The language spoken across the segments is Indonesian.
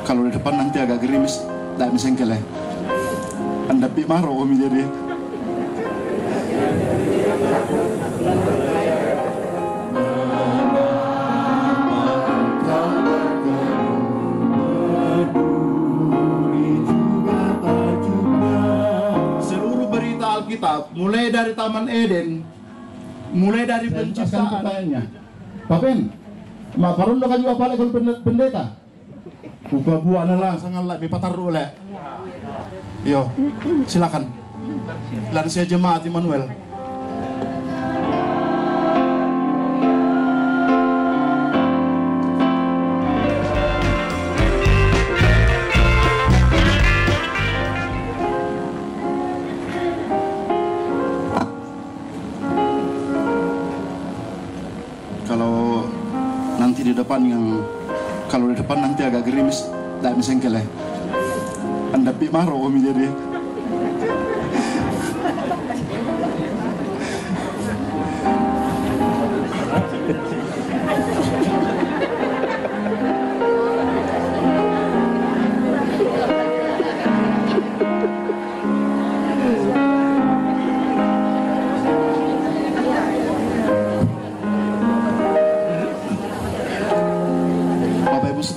Kalau di depan nanti agak gerimis, tak misengkel ya. Anda pi maro om jadi. Seluruh berita Alkitab, mulai dari Taman Eden, mulai dari penciptaan. Papen, mak parun kan juga pala kalau pendeta. Buka buah nala sangat lah bipatar oleh. Yo, silakan. Lansia jemaat Immanuel. Kalau nanti di depan kalau di depan nanti agak gerimis, tak misengkel ya. Anda pi maro om jadi.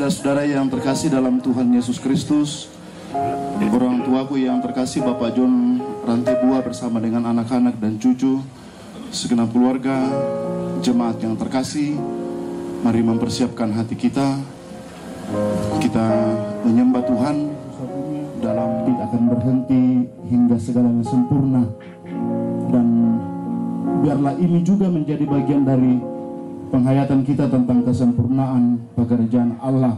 Saudara-saudara yang terkasih dalam Tuhan Yesus Kristus, orang tuaku yang terkasih Bapak John Rantebua bersama dengan anak-anak dan cucu, segenap keluarga, jemaat yang terkasih, mari mempersiapkan hati kita. Kita menyembah Tuhan dalam tidak akan berhenti hingga segalanya sempurna. Dan biarlah ini juga menjadi bagian dari penghayatan kita tentang kesempurnaan pekerjaan Allah.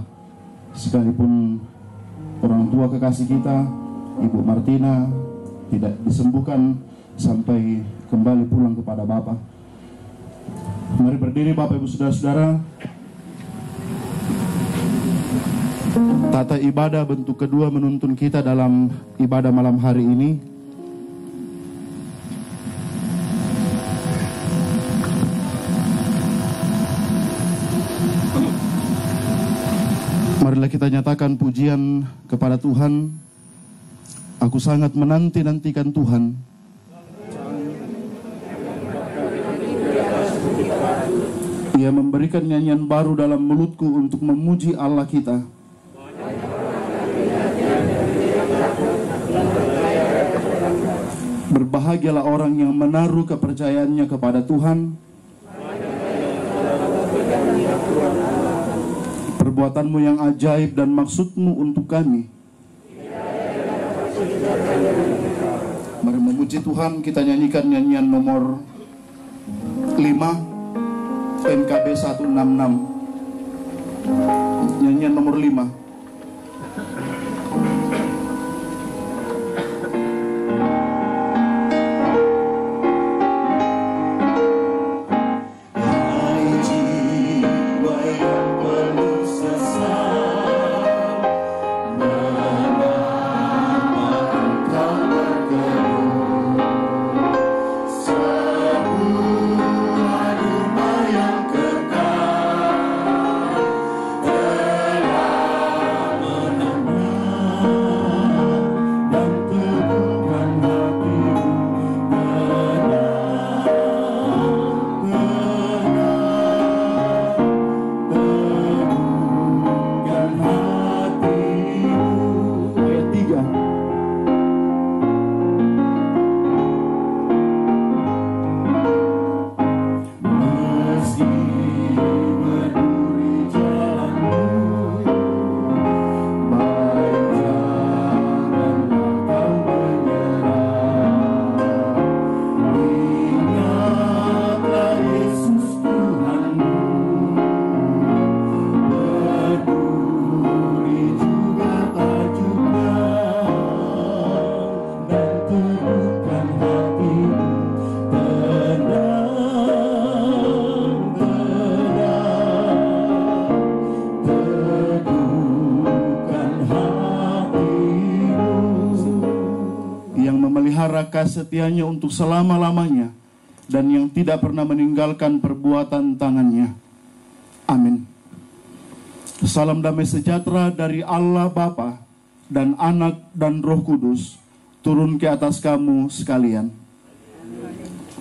Sekalipun orang tua kekasih kita, Ibu Martina, tidak disembuhkan sampai kembali pulang kepada Bapa. Mari berdiri Bapak Ibu Saudara-saudara. Tata ibadah bentuk kedua menuntun kita dalam ibadah malam hari ini. Marilah kita nyatakan pujian kepada Tuhan. Aku sangat menanti-nantikan Tuhan. Ia memberikan nyanyian baru dalam mulutku untuk memuji Allah kita. Berbahagialah orang yang menaruh kepercayaannya kepada Tuhan. Perbuatanmu yang ajaib dan maksudmu untuk kami. Mari memuji Tuhan, kita nyanyikan nyanyian nomor 5 NKB 166. Nyanyian nomor 5. Setianya untuk selama-lamanya dan yang tidak pernah meninggalkan perbuatan tangannya. Amin. Salam damai sejahtera dari Allah Bapa dan Anak dan Roh Kudus turun ke atas kamu sekalian.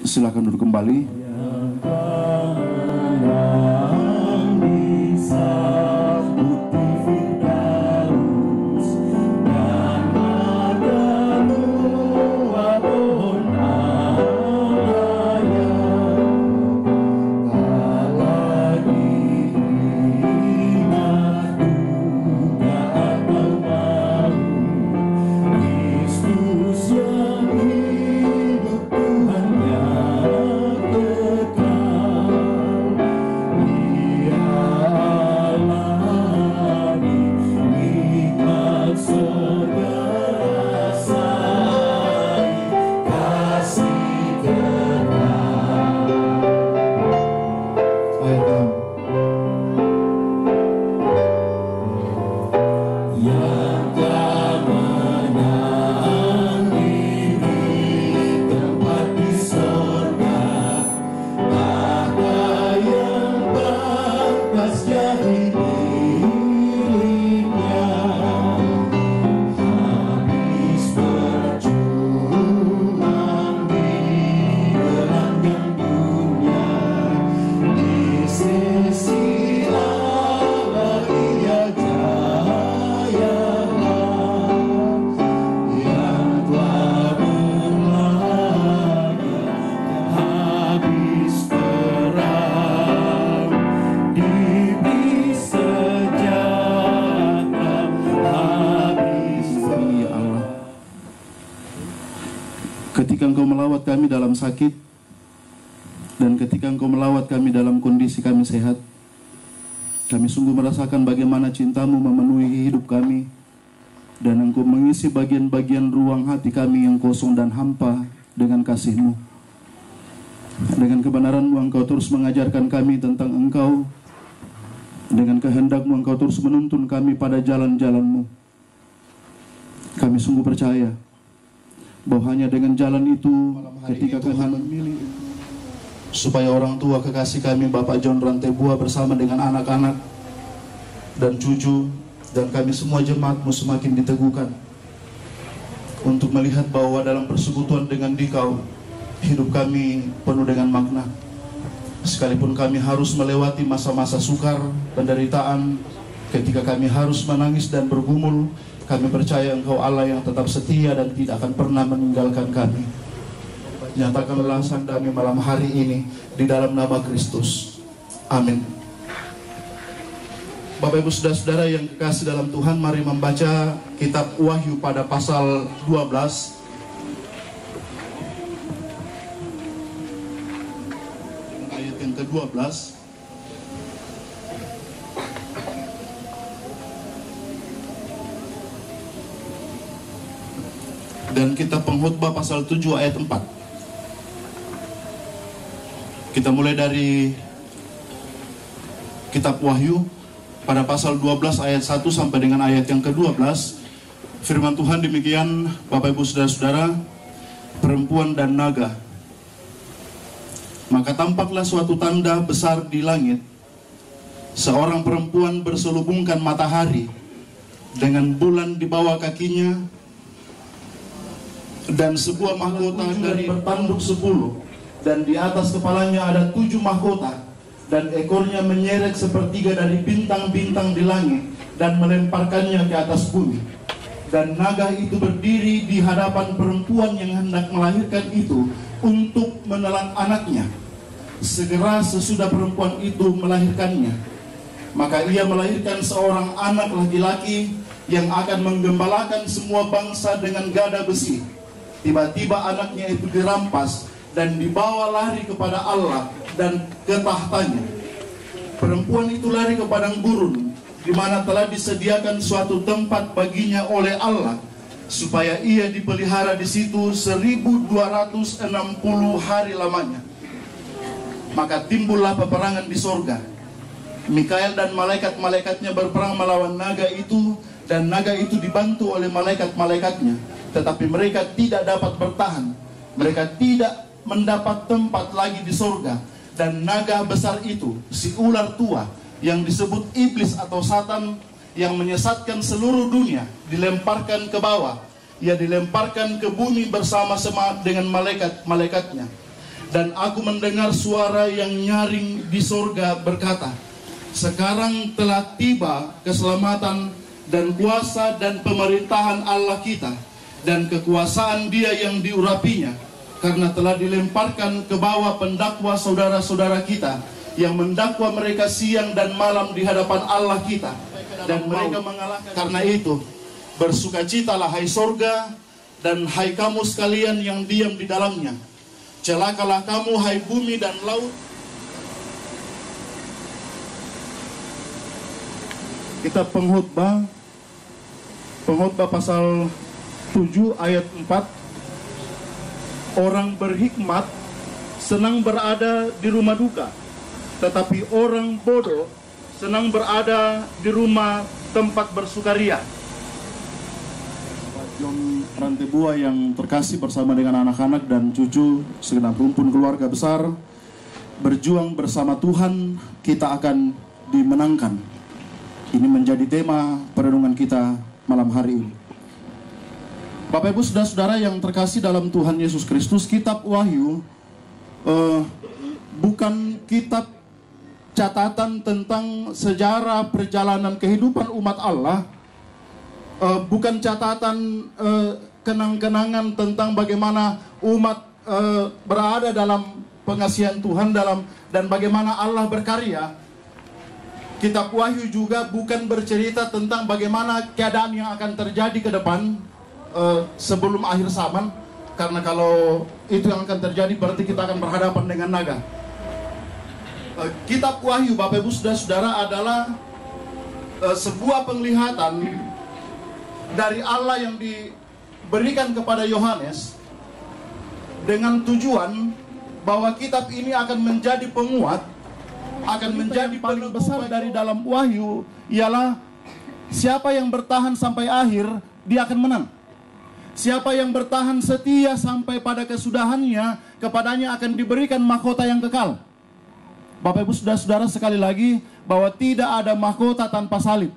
Silakan duduk kembali. Ketika Engkau melawat kami dalam sakit, dan ketika Engkau melawat kami dalam kondisi kami sehat, kami sungguh merasakan bagaimana cinta-Mu memenuhi hidup kami, dan Engkau mengisi bagian-bagian ruang hati kami yang kosong dan hampa dengan kasih-Mu. Dengan kebenaran-Mu Engkau terus mengajarkan kami tentang Engkau, dengan kehendak-Mu Engkau terus menuntun kami pada jalan-jalan-Mu. Kami sungguh percaya bahwa hanya dengan jalan itu ketika Tuhan memilih supaya orang tua kekasih kami Bapak John Rantebua bersama dengan anak-anak dan cucu dan kami semua jemaat-Mu semakin diteguhkan untuk melihat bahwa dalam persekutuan dengan Dikau hidup kami penuh dengan makna. Sekalipun kami harus melewati masa-masa sukar, penderitaan, ketika kami harus menangis dan bergumul, kami percaya Engkau Allah yang tetap setia dan tidak akan pernah meninggalkan kami. Nyatakanlah sang kami malam hari ini di dalam nama Kristus. Amin. Bapak Ibu Saudara-saudara yang kekasih dalam Tuhan, mari membaca kitab Wahyu pada pasal 12. Ayat yang ke-12. Dan kitab Pengkhotbah pasal 7 ayat 4. Kita mulai dari kitab Wahyu pada pasal 12 ayat 1 sampai dengan ayat yang ke-12. Firman Tuhan demikian, Bapak Ibu Saudara-saudara, perempuan dan naga. Maka tampaklah suatu tanda besar di langit. Seorang perempuan berselubungkan matahari dengan bulan di bawah kakinya, dan sebuah mahkota dari bertanduk 10, dan di atas kepalanya ada 7 mahkota, dan ekornya menyeret sepertiga dari bintang-bintang di langit dan melemparkannya ke atas bumi. Dan naga itu berdiri di hadapan perempuan yang hendak melahirkan itu untuk menelan anaknya. Segera sesudah perempuan itu melahirkannya, maka ia melahirkan seorang anak laki-laki yang akan menggembalakan semua bangsa dengan gada besi. Tiba-tiba anaknya itu dirampas dan dibawa lari kepada Allah dan ke tahtanya. Perempuan itu lari ke padang gurun, di mana telah disediakan suatu tempat baginya oleh Allah, supaya ia dipelihara di situ 1260 hari lamanya. Maka timbullah peperangan di sorga. Mikael dan malaikat-malaikatnya berperang melawan naga itu, dan naga itu dibantu oleh malaikat-malaikatnya. Tetapi mereka tidak dapat bertahan. Mereka tidak mendapat tempat lagi di sorga. Dan naga besar itu, si ular tua, yang disebut iblis atau Satan, yang menyesatkan seluruh dunia, dilemparkan ke bawah. Ia dilemparkan ke bumi bersama-sama dengan malaikat-malaikatnya. Dan aku mendengar suara yang nyaring di sorga berkata, sekarang telah tiba keselamatan dan kuasa dan pemerintahan Allah kita, dan kekuasaan Dia yang diurapinya, karena telah dilemparkan ke bawah pendakwa saudara-saudara kita, yang mendakwa mereka siang dan malam di hadapan Allah kita, dan mereka mengalahkan. Karena itu, bersukacitalah hai sorga, dan hai kamu sekalian yang diam di dalamnya. Celakalah kamu hai bumi dan laut. Kitab Pengkhotbah pasal 7 ayat 4. Orang berhikmat senang berada di rumah duka, tetapi orang bodoh senang berada di rumah tempat bersukaria. John Rantebua yang terkasih bersama dengan anak-anak dan cucu segenap rumpun keluarga besar, berjuang bersama Tuhan kita akan dimenangkan. Ini menjadi tema perenungan kita malam hari ini. Bapak Ibu saudara-saudara yang terkasih dalam Tuhan Yesus Kristus, kitab Wahyu bukan kitab catatan tentang sejarah perjalanan kehidupan umat Allah, bukan catatan kenang-kenangan tentang bagaimana umat berada dalam pengasihan Tuhan dan bagaimana Allah berkarya. Kitab Wahyu juga bukan bercerita tentang bagaimana keadaan yang akan terjadi ke depan sebelum akhir zaman, karena kalau itu yang akan terjadi berarti kita akan berhadapan dengan naga. Kitab Wahyu, Bapak Ibu saudara-saudara, adalah sebuah penglihatan dari Allah yang diberikan kepada Yohanes dengan tujuan bahwa kitab ini akan menjadi penguat, akan menjadi paling besar dari dalam Wahyu, ialah siapa yang bertahan sampai akhir, dia akan menang. Siapa yang bertahan setia sampai pada kesudahannya, kepadanya akan diberikan mahkota yang kekal. Bapak Ibu saudara-saudara, sekali lagi, bahwa tidak ada mahkota tanpa salib.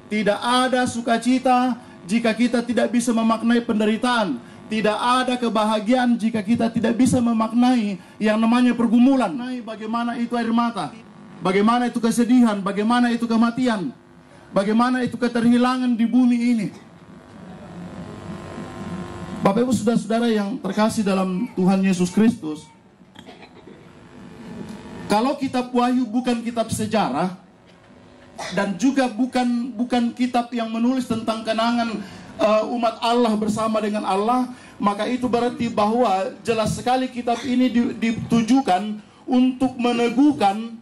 Tidak ada sukacita jika kita tidak bisa memaknai penderitaan. Tidak ada kebahagiaan jika kita tidak bisa memaknai yang namanya pergumulan. Bagaimana itu air mata, bagaimana itu kesedihan, bagaimana itu kematian, bagaimana itu keterhilangan di bumi ini. Bapak Ibu saudara-saudara yang terkasih dalam Tuhan Yesus Kristus, kalau kitab Wahyu bukan kitab sejarah dan juga bukan kitab yang menulis tentang kenangan umat Allah bersama dengan Allah, maka itu berarti bahwa jelas sekali kitab ini ditujukan untuk meneguhkan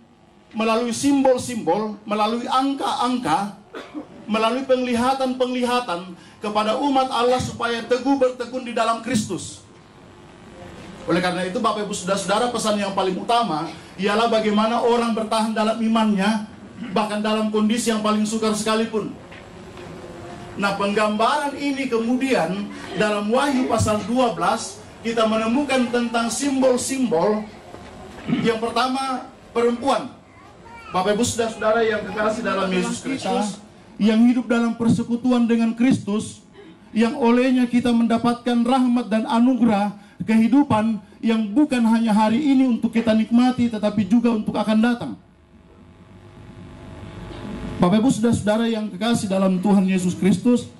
melalui simbol-simbol, melalui angka-angka, melalui penglihatan-penglihatan kepada umat Allah supaya teguh bertekun di dalam Kristus. Oleh karena itu, Bapak Ibu saudara-saudara, pesan yang paling utama ialah bagaimana orang bertahan dalam imannya, bahkan dalam kondisi yang paling sukar sekalipun. Nah, penggambaran ini kemudian dalam Wahyu pasal 12 kita menemukan tentang simbol-simbol. Yang pertama, perempuan. Bapak Ibu saudara-saudara yang kekasih dalam Yesus Kristus, yang hidup dalam persekutuan dengan Kristus, yang olehnya kita mendapatkan rahmat dan anugerah kehidupan yang bukan hanya hari ini untuk kita nikmati, tetapi juga untuk akan datang. Bapak Ibu saudara-saudara yang kekasih dalam Tuhan Yesus Kristus,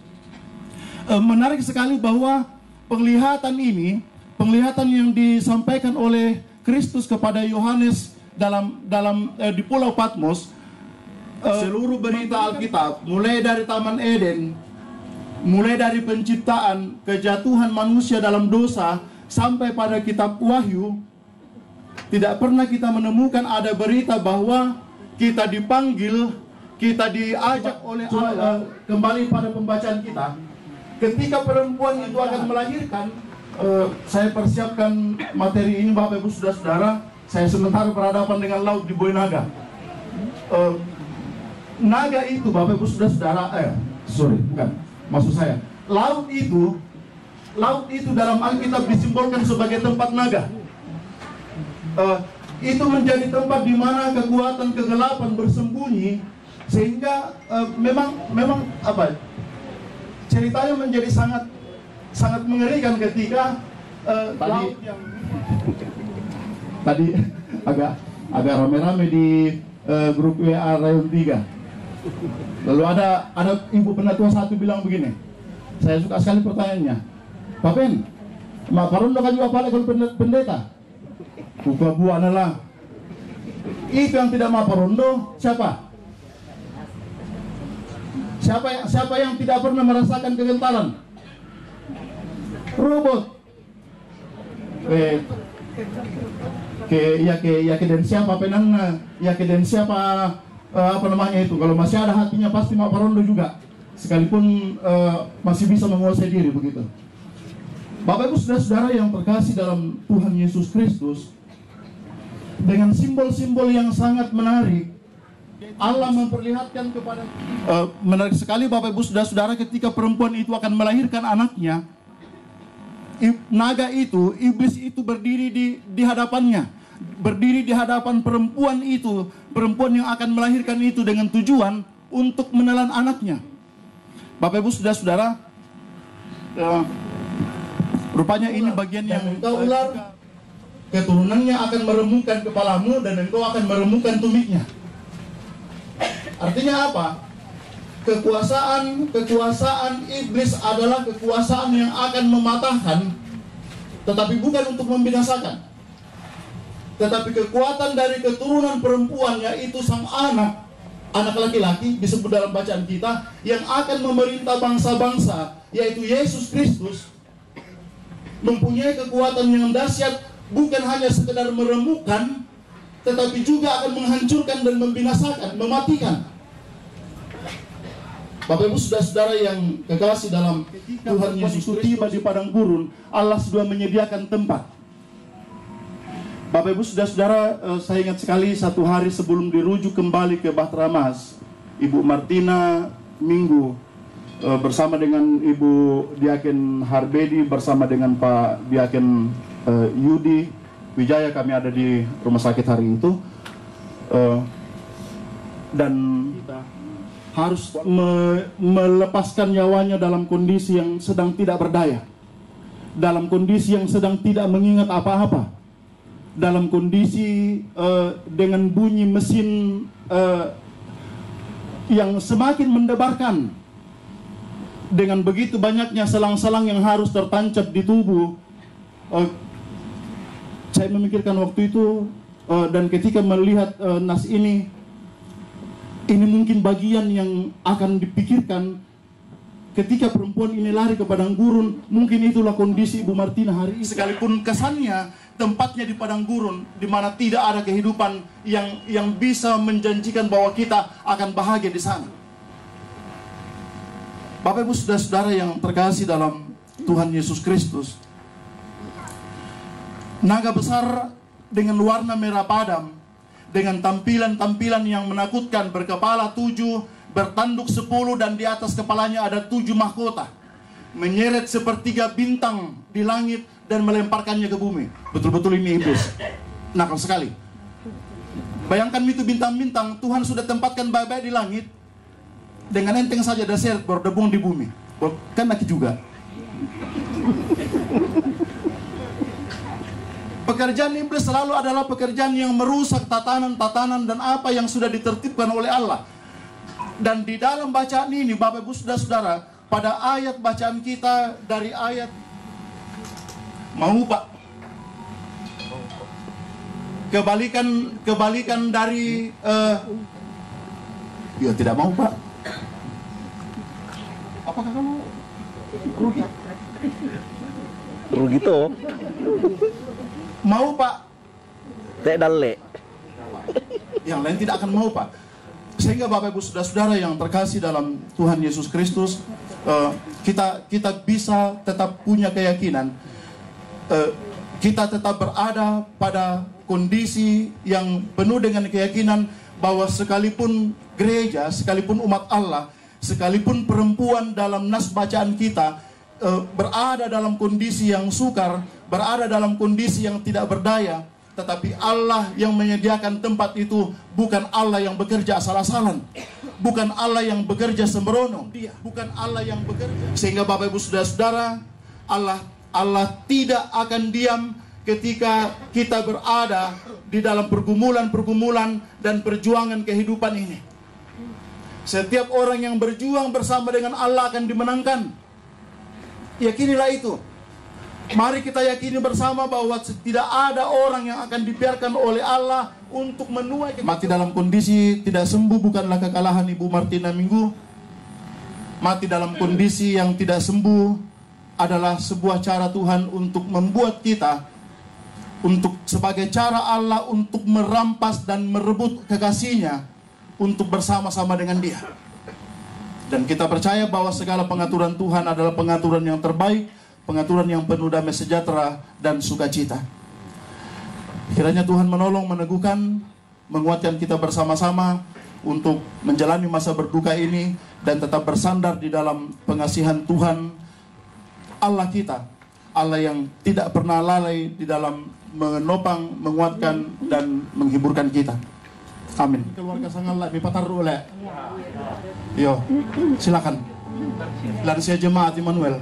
menarik sekali bahwa penglihatan ini, penglihatan yang disampaikan oleh Kristus kepada Yohanes di Pulau Patmos, seluruh berita Alkitab, mulai dari Taman Eden, mulai dari penciptaan, kejatuhan manusia dalam dosa, sampai pada kitab Wahyu, tidak pernah kita menemukan ada berita bahwa kita dipanggil, kita diajak oleh Allah kembali pada pembacaan kita. Ketika perempuan itu akan melahirkan, saya persiapkan materi ini Bapak Ibu saudara-saudara. Saya sementara berhadapan dengan laut di Boynaga. Naga itu Bapak Ibu saudara-saudara, maksud saya, laut itu dalam Alkitab disimbolkan sebagai tempat naga. itu menjadi tempat di mana kekuatan kegelapan bersembunyi, sehingga memang apa? Ceritanya menjadi sangat mengerikan ketika tadi agak rame-rame di grup WA Rayon 3. Lalu ada ibu penatua satu bilang begini, saya suka sekali pertanyaannya, Pak Pen, mak parundo kan juga pala kalau pendeta, buka buah lah. Itu yang tidak mau parundo siapa? Siapa yang tidak pernah merasakan kegentaran? Robot. Dan siapa penangna? Dan siapa apa namanya itu? Kalau masih ada hatinya pasti mau parundo juga. Sekalipun masih bisa menguasai diri begitu. Bapak Ibu saudara-saudara yang terkasih dalam Tuhan Yesus Kristus, dengan simbol-simbol yang sangat menarik, Allah memperlihatkan kepada menarik sekali Bapak Ibu saudara-saudara, ketika perempuan itu akan melahirkan anaknya, naga itu, iblis itu berdiri di hadapannya, berdiri di hadapan perempuan itu, perempuan yang akan melahirkan itu dengan tujuan untuk menelan anaknya. Bapak Ibu saudara-saudara, rupanya ini bagian yang engkau ular, keturunannya akan meremukkan kepalamu dan engkau akan meremukkan tumitnya. Artinya apa? Kekuasaan iblis adalah kekuasaan yang akan mematahkan, tetapi bukan untuk membinasakan. Tetapi kekuatan dari keturunan perempuan, yaitu sang anak laki-laki disebut dalam bacaan kita, yang akan memerintah bangsa-bangsa, yaitu Yesus Kristus, mempunyai kekuatan yang dahsyat, bukan hanya sekedar meremukkan, tetapi juga akan menghancurkan dan membinasakan, mematikan. Bapak Ibu saudara-saudara yang kekasih dalam Tuhan Yesus, tiba di padang gurun, Allah sudah menyediakan tempat. Bapak Ibu saudara-saudara, saya ingat sekali satu hari sebelum dirujuk kembali ke Bahtera Mas, Ibu Martina Minggu bersama dengan Ibu Diaken Harbedi, bersama dengan Pak Diaken Yudi Wijaya, kami ada di rumah sakit hari itu, dan harus melepaskan nyawanya dalam kondisi yang sedang tidak berdaya, dalam kondisi yang sedang tidak mengingat apa-apa, dalam kondisi dengan bunyi mesin yang semakin mendebarkan, dengan begitu banyaknya selang-selang yang harus tertancap di tubuh. Saya memikirkan waktu itu, dan ketika melihat nas ini mungkin bagian yang akan dipikirkan ketika perempuan ini lari ke padang gurun. Mungkin itulah kondisi Ibu Martina hari ini. Sekalipun kesannya tempatnya di padang gurun, di mana tidak ada kehidupan yang bisa menjanjikan bahwa kita akan bahagia di sana. Bapak Ibu saudara-saudara yang terkasih dalam Tuhan Yesus Kristus, naga besar dengan warna merah padam, dengan tampilan-tampilan yang menakutkan, berkepala 7, bertanduk 10, dan di atas kepalanya ada 7 mahkota, menyeret sepertiga bintang di langit dan melemparkannya ke bumi. Betul-betul ini iblis, nakal sekali. Bayangkan itu bintang-bintang, Tuhan sudah tempatkan baik-baik di langit, dengan enteng saja dasar berdebung di bumi. Kan lagi juga. Pekerjaan iblis selalu adalah pekerjaan yang merusak tatanan-tatanan dan apa yang sudah ditertibkan oleh Allah. Dan di dalam bacaan ini, Bapak Ibu saudara-saudara, pada ayat bacaan kita dari ayat mau Pak, kebalikan dari ya tidak mau Pak. Apakah kamu rugi? Rugi toh? Mau Pak? Tek dalle. Yang lain tidak akan mau Pak. Sehingga Bapak Ibu saudara-saudara yang terkasih dalam Tuhan Yesus Kristus, kita bisa tetap punya keyakinan, kita tetap berada pada kondisi yang penuh dengan keyakinan bahwa sekalipun gereja, sekalipun umat Allah, sekalipun perempuan dalam nas bacaan kita berada dalam kondisi yang sukar, berada dalam kondisi yang tidak berdaya, Tetapi Allah yang menyediakan tempat itu bukan Allah yang bekerja asal-asalan, bukan Allah yang bekerja sembrono, bukan Allah yang bekerja. Sehingga Bapak Ibu Saudara-saudara, Allah tidak akan diam ketika kita berada di dalam pergumulan-pergumulan dan perjuangan kehidupan ini. Setiap orang yang berjuang bersama dengan Allah akan dimenangkan. Yakinilah itu. Mari kita yakini bersama bahwa tidak ada orang yang akan dibiarkan oleh Allah untuk menuai. Mati dalam kondisi tidak sembuh bukanlah kekalahan Ibu Martina Minggu. Mati dalam kondisi yang tidak sembuh adalah sebuah cara Tuhan untuk membuat kita, untuk sebagai cara Allah untuk merampas dan merebut kekasihnya untuk bersama-sama dengan Dia. Dan kita percaya bahwa segala pengaturan Tuhan adalah pengaturan yang terbaik, pengaturan yang penuh damai sejahtera dan sukacita. Kiranya Tuhan menolong, meneguhkan, menguatkan kita bersama-sama untuk menjalani masa berduka ini dan tetap bersandar di dalam pengasihan Tuhan Allah kita, Allah yang tidak pernah lalai di dalam menopang, menguatkan dan menghiburkan kita. Amin. Keluarga sangat lebih patar oleh. Yo, silakan. Lansia Jemaat Immanuel.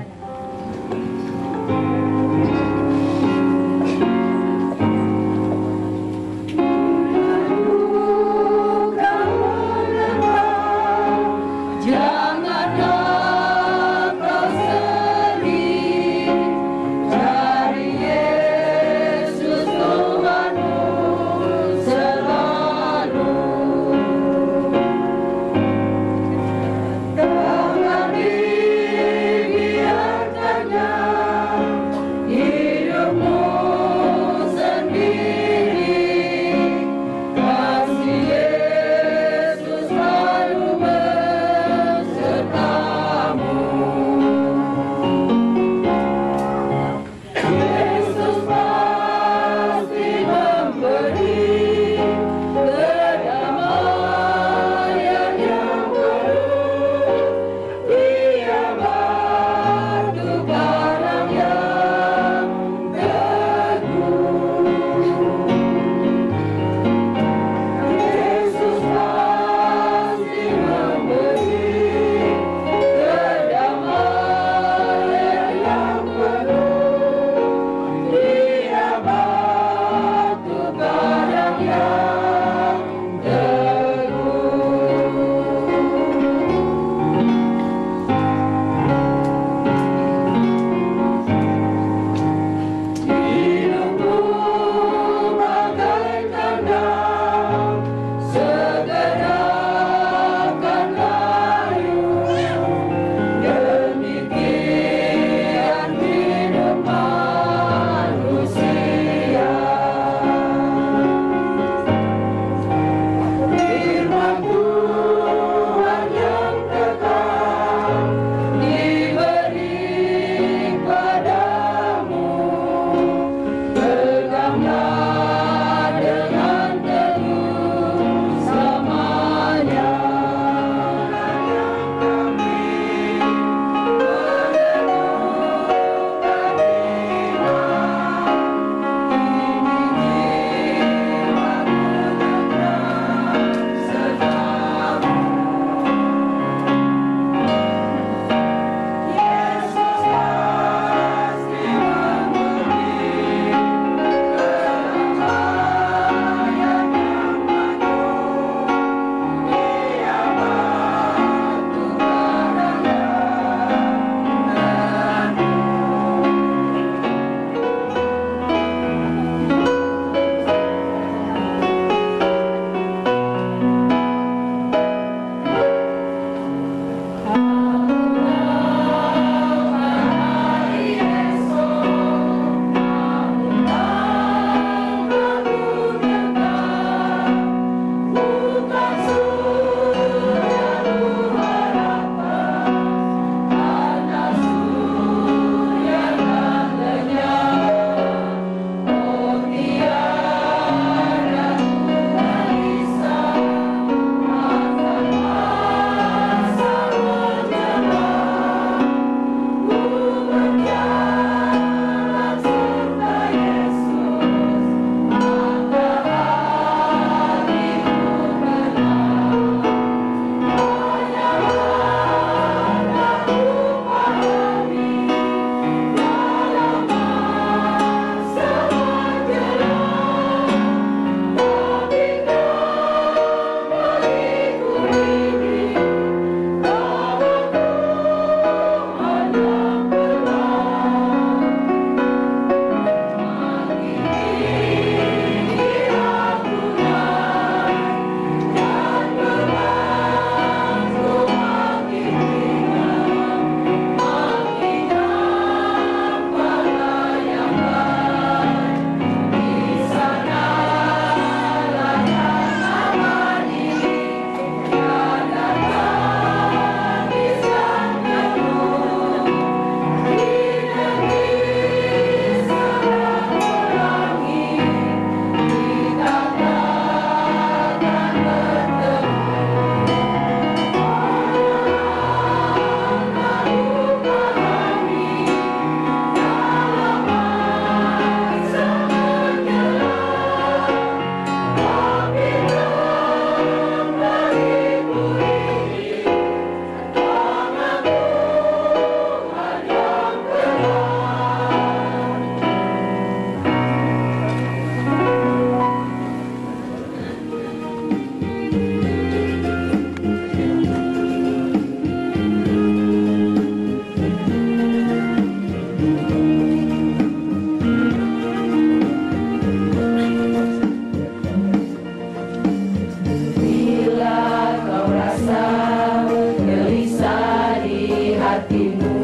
hatimu.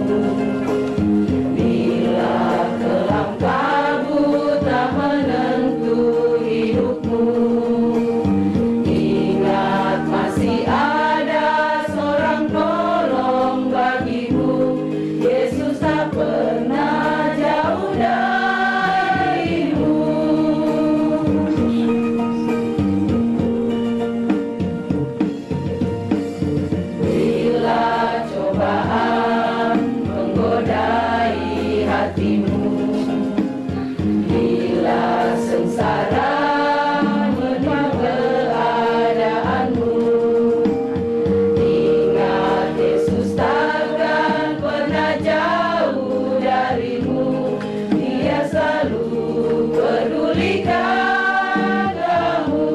Bila kelam kabut tak menentu hidupmu, ingat masih ada seorang tolong bagimu. Yesus tak pernah jauh darimu. Bila cobaan menggodai hatimu, bila sengsara menimpa keadaanmu, ingat Yesus takkan pernah jauh darimu. Dia selalu pedulikan kamu.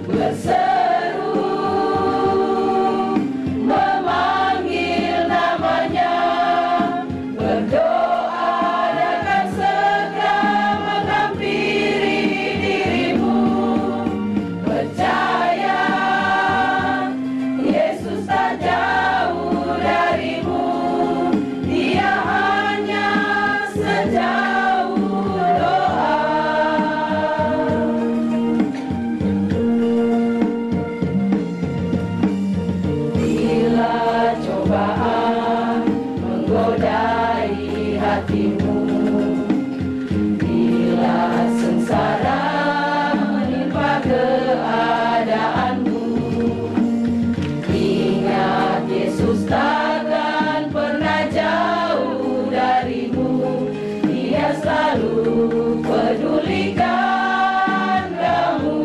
Berseru memanggil namanya, berdoa dia akan segera menghampiri dirimu. Percaya Yesus tak jauh darimu, dia hanya sejauh doa. Bila cobaan menggodai hatimu, bila sengsara menimpa keadaanmu, ingat Yesus takkan pernah jauh darimu. Dia selalu pedulikan kamu.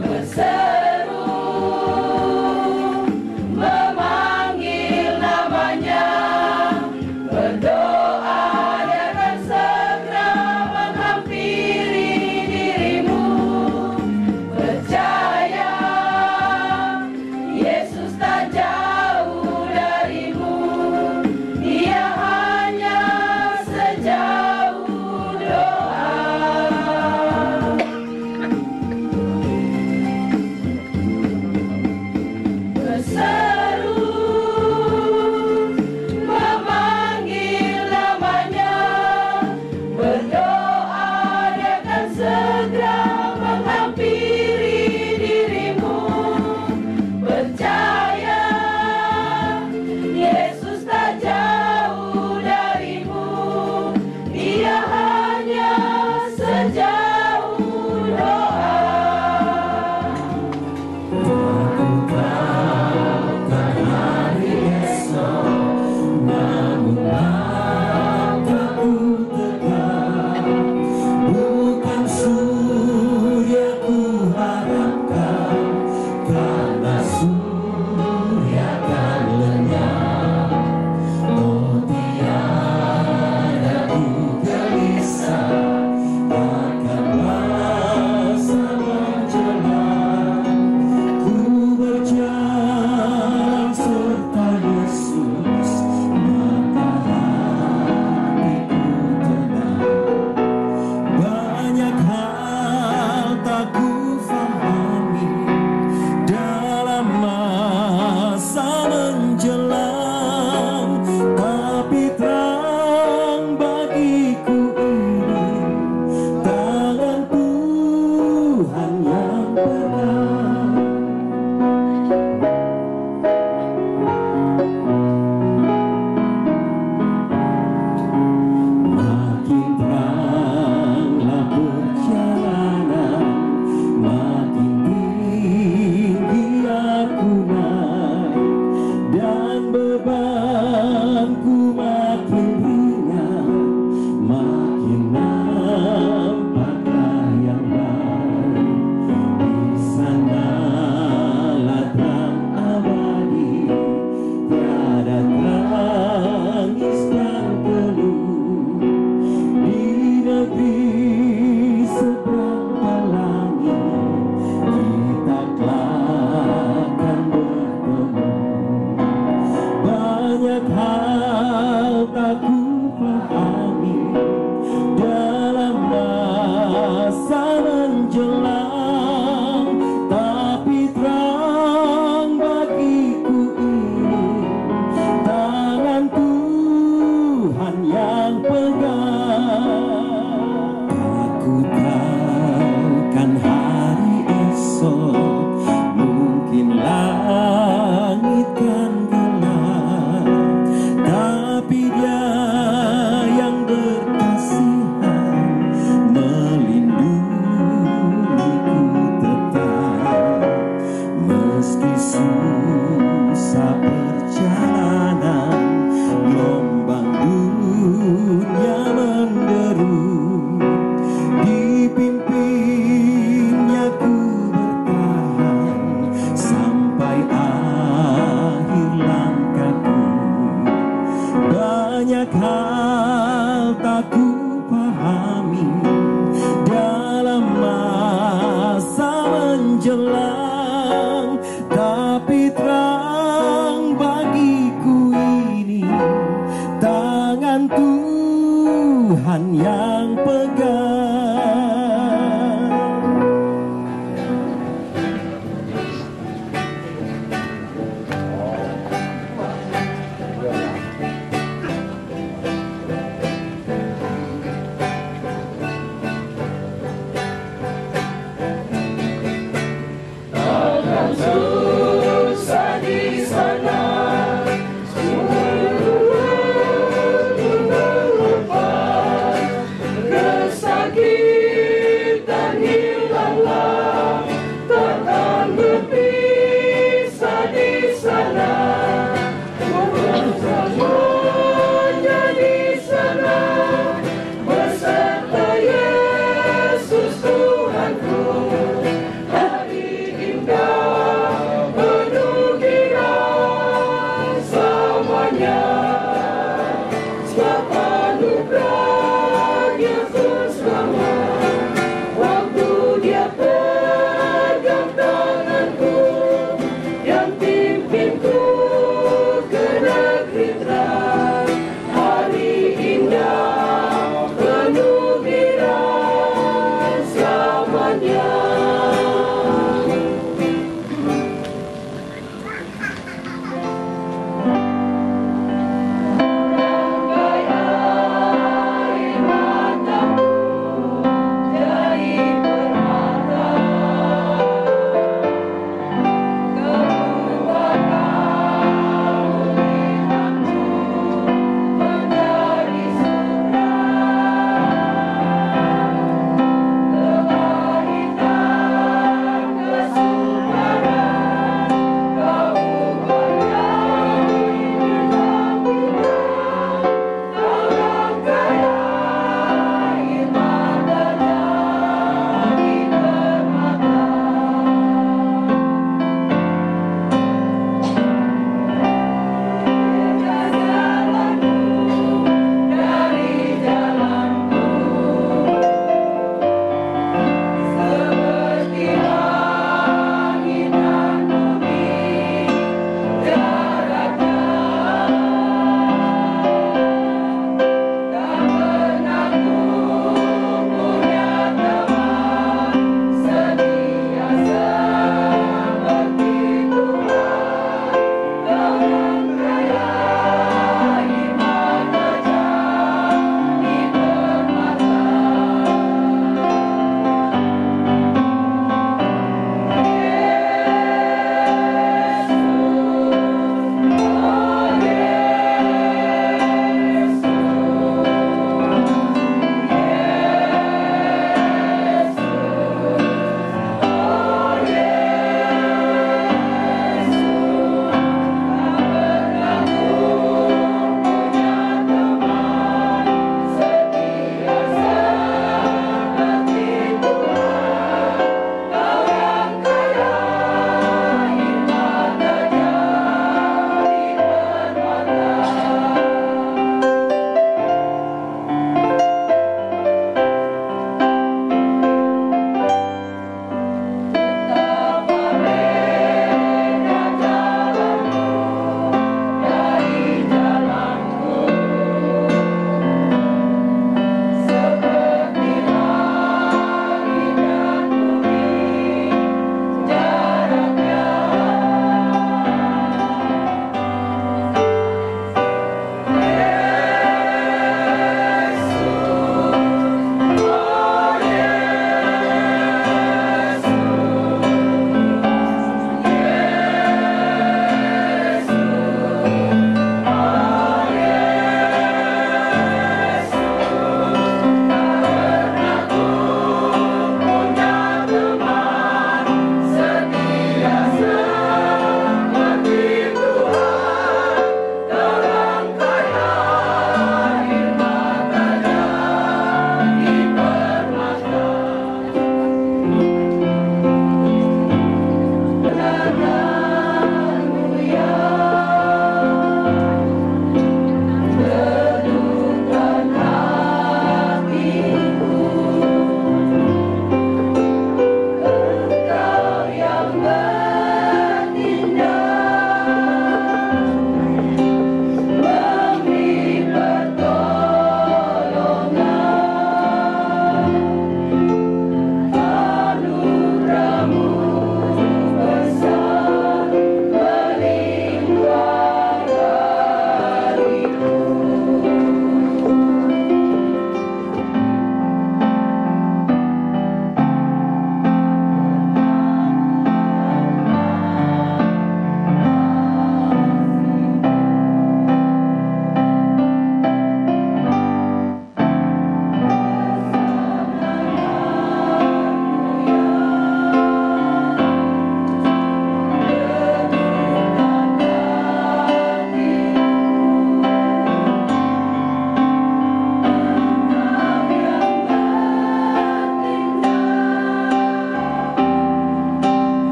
Berseru memanggil namanya, berdoa dia akan segera menghampiri dirimu. Percaya Yesus tak jauh darimu, dia hanya sejauh doa. Berseru memanggil namanya, berdoa dia akan segera menghampiri dirimu. Percaya Yesus tak jauh darimu, dia hanya sejauh doa. Bukan surya ku harapkan, karena surya akan lenyap. Oh tiada ku gelisah akan masa menjelang. Ku berjalan serta Yesus, maka hatiku tenang. Banyak hal tak ku fahami dalam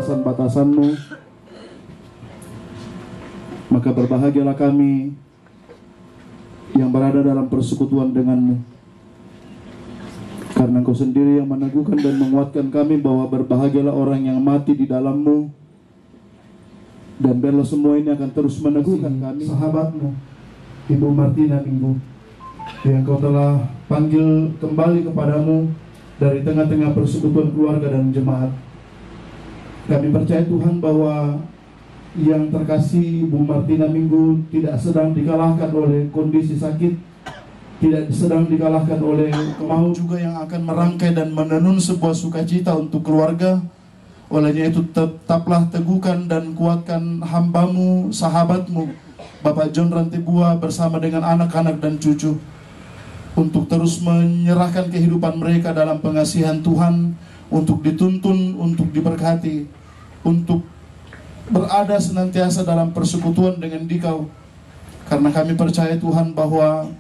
batasan-batasan-Mu. Maka berbahagialah kami yang berada dalam persekutuan dengan-Mu, karena Engkau sendiri yang meneguhkan dan menguatkan kami bahwa berbahagialah orang yang mati di dalam-Mu. Dan biarlah semua ini akan terus meneguhkan kami, sahabat-Mu, Ibu Martina Minggu, yang Kau telah panggil kembali kepadamu dari tengah-tengah persekutuan keluarga dan jemaat. Kami percaya Tuhan bahwa yang terkasih Ibu Martina Minggu tidak sedang dikalahkan oleh kondisi sakit, tidak sedang dikalahkan oleh kemauan juga yang akan merangkai dan menenun sebuah sukacita untuk keluarga. Olehnya itu tetaplah teguhkan dan kuatkan hamba-Mu, sahabat-Mu, Bapak John Rantebua bersama dengan anak-anak dan cucu, untuk terus menyerahkan kehidupan mereka dalam pengasihan Tuhan, untuk dituntun, untuk diberkati, untuk berada senantiasa dalam persekutuan dengan Dikau. Karena kami percaya Tuhan bahwa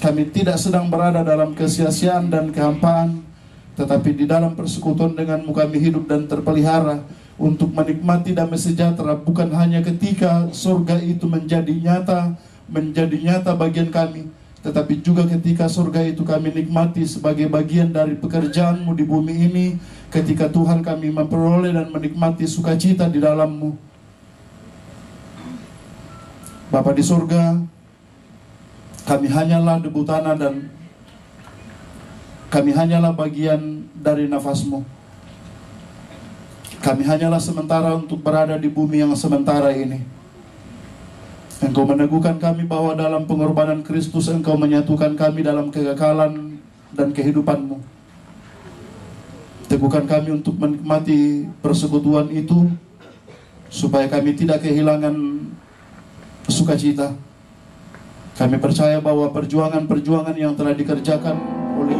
kami tidak sedang berada dalam kesia-siaan dan kehampaan, tetapi di dalam persekutuan dengan-Mu kami hidup dan terpelihara untuk menikmati damai sejahtera, bukan hanya ketika surga itu menjadi nyata bagian kami, tetapi juga ketika surga itu kami nikmati sebagai bagian dari pekerjaan-Mu di bumi ini, ketika Tuhan kami memperoleh dan menikmati sukacita di dalam-Mu. Bapa di surga, kami hanyalah debu tanah dan kami hanyalah bagian dari nafas-Mu. Kami hanyalah sementara untuk berada di bumi yang sementara ini. Engkau meneguhkan kami bahwa dalam pengorbanan Kristus Engkau menyatukan kami dalam kekekalan dan kehidupan-Mu. Teguhkan kami untuk menikmati persekutuan itu, supaya kami tidak kehilangan sukacita. Kami percaya bahwa perjuangan-perjuangan yang telah dikerjakan oleh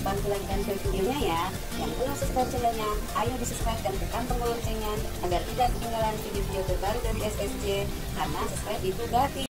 bantu like dan share videonya ya. Yang belum subscribe channelnya, ayo di subscribe dan tekan tombol loncengnya agar tidak ketinggalan video-video terbaru dari SSJ, karena subscribe itu gratis.